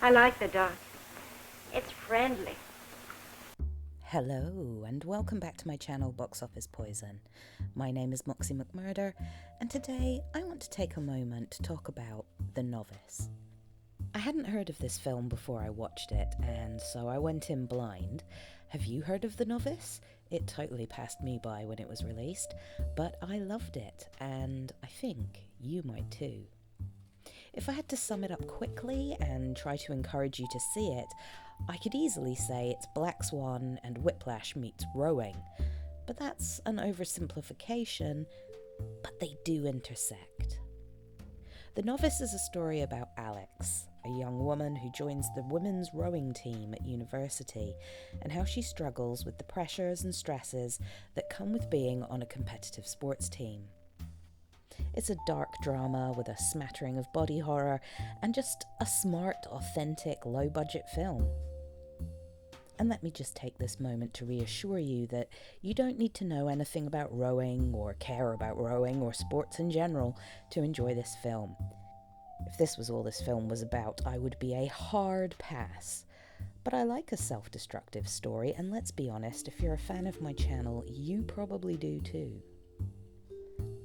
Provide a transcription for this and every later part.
I like the dog. It's friendly. Hello and welcome back to my channel Box Office Poison. My name is Moxie McMurder and today I want to take a moment to talk about The Novice. I hadn't heard of this film before I watched it and so I went in blind. Have you heard of The Novice? It totally passed me by when it was released, but I loved it and I think you might too. If I had to sum it up quickly and try to encourage you to see it, I could easily say it's Black Swan and Whiplash meets rowing, but that's an oversimplification, but they do intersect. The Novice is a story about Alex, a young woman who joins the women's rowing team at university, and how she struggles with the pressures and stresses that come with being on a competitive sports team. It's a dark drama with a smattering of body horror and just a smart, authentic, low-budget film. And let me just take this moment to reassure you that you don't need to know anything about rowing or care about rowing or sports in general to enjoy this film. If this was all this film was about, I would be a hard pass. But I like a self-destructive story, and let's be honest, if you're a fan of my channel, you probably do too.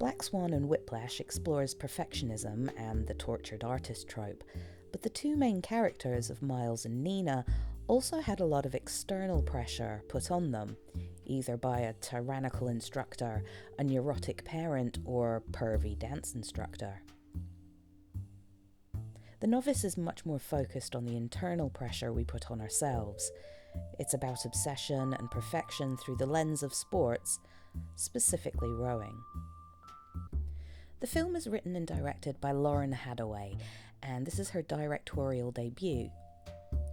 Black Swan and Whiplash explores perfectionism and the tortured artist trope, but the two main characters of Miles and Nina also had a lot of external pressure put on them, either by a tyrannical instructor, a neurotic parent, or pervy dance instructor. The Novice is much more focused on the internal pressure we put on ourselves. It's about obsession and perfection through the lens of sports, specifically rowing. The film is written and directed by Lauren Hadaway, and this is her directorial debut.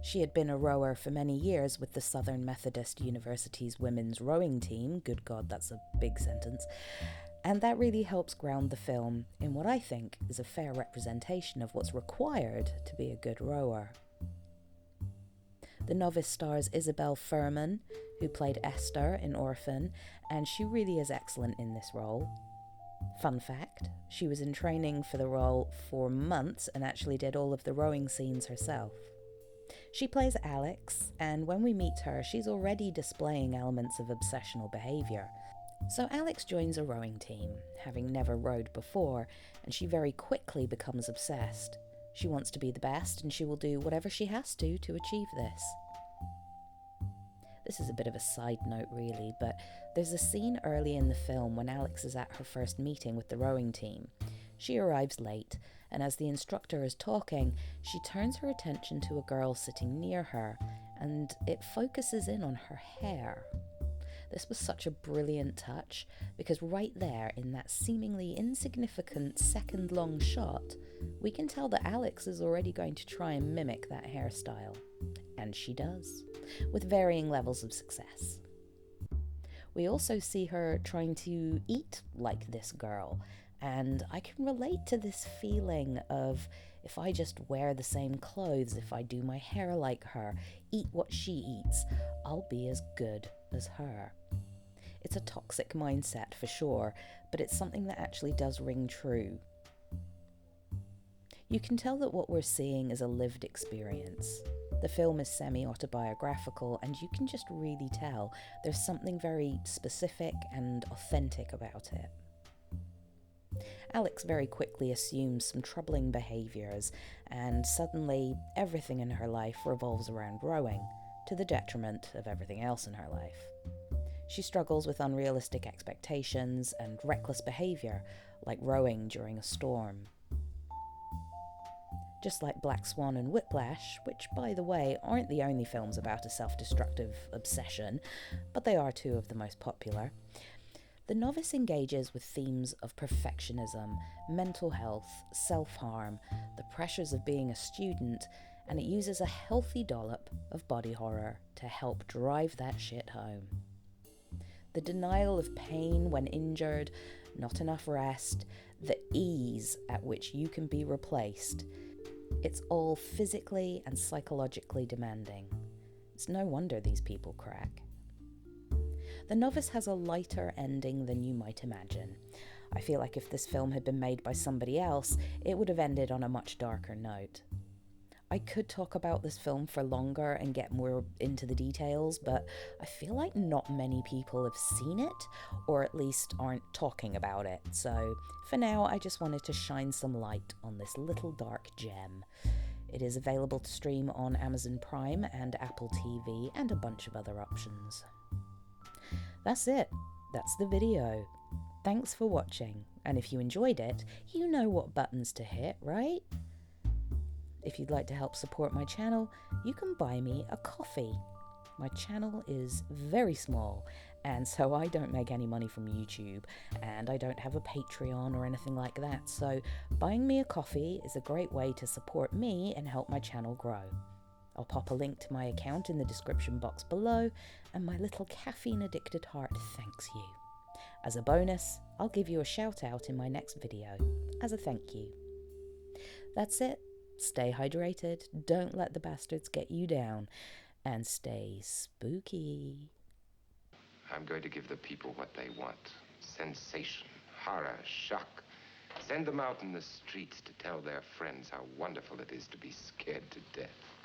She had been a rower for many years with the Southern Methodist University's women's rowing team. Good God, that's a big sentence. And that really helps ground the film in what I think is a fair representation of what's required to be a good rower. The Novice stars Isabel Fuhrman, who played Esther in Orphan, and she really is excellent in this role. Fun fact, she was in training for the role for months and actually did all of the rowing scenes herself. She plays Alex, and when we meet her, she's already displaying elements of obsessional behaviour. So Alex joins a rowing team, having never rowed before, and she very quickly becomes obsessed. She wants to be the best, and she will do whatever she has to achieve this. This is a bit of a side note really, but there's a scene early in the film when Alex is at her first meeting with the rowing team. She arrives late, and as the instructor is talking, she turns her attention to a girl sitting near her, and it focuses in on her hair. This was such a brilliant touch, because right there in that seemingly insignificant second-long shot, we can tell that Alex is already going to try and mimic that hairstyle. And she does, with varying levels of success. We also see her trying to eat like this girl, and I can relate to this feeling of if I just wear the same clothes, if I do my hair like her, eat what she eats, I'll be as good as her. It's a toxic mindset for sure, but it's something that actually does ring true. You can tell that what we're seeing is a lived experience. The film is semi-autobiographical, and you can just really tell there's something very specific and authentic about it. Alex very quickly assumes some troubling behaviours, and suddenly everything in her life revolves around rowing, to the detriment of everything else in her life. She struggles with unrealistic expectations and reckless behaviour, like rowing during a storm. Just like Black Swan and Whiplash, which, by the way, aren't the only films about a self-destructive obsession, but they are two of the most popular, The Novice engages with themes of perfectionism, mental health, self-harm, the pressures of being a student, and it uses a healthy dollop of body horror to help drive that shit home. The denial of pain when injured, not enough rest, the ease at which you can be replaced, it's all physically and psychologically demanding. It's no wonder these people crack. The Novice has a lighter ending than you might imagine. I feel like if this film had been made by somebody else, it would have ended on a much darker note. I could talk about this film for longer and get more into the details, but I feel like not many people have seen it, or at least aren't talking about it. So for now, I just wanted to shine some light on this little dark gem. It is available to stream on Amazon Prime and Apple TV and a bunch of other options. That's it. That's the video. Thanks for watching, and if you enjoyed it, you know what buttons to hit, right? If you'd like to help support my channel, you can buy me a coffee. My channel is very small, and so I don't make any money from YouTube, and I don't have a Patreon or anything like that, so buying me a coffee is a great way to support me and help my channel grow. I'll pop a link to my account in the description box below, and my little caffeine-addicted heart thanks you. As a bonus, I'll give you a shout out in my next video, as a thank you. That's it. Stay hydrated, don't let the bastards get you down, and stay spooky. I'm going to give the people what they want. Sensation, horror, shock. Send them out in the streets to tell their friends how wonderful it is to be scared to death.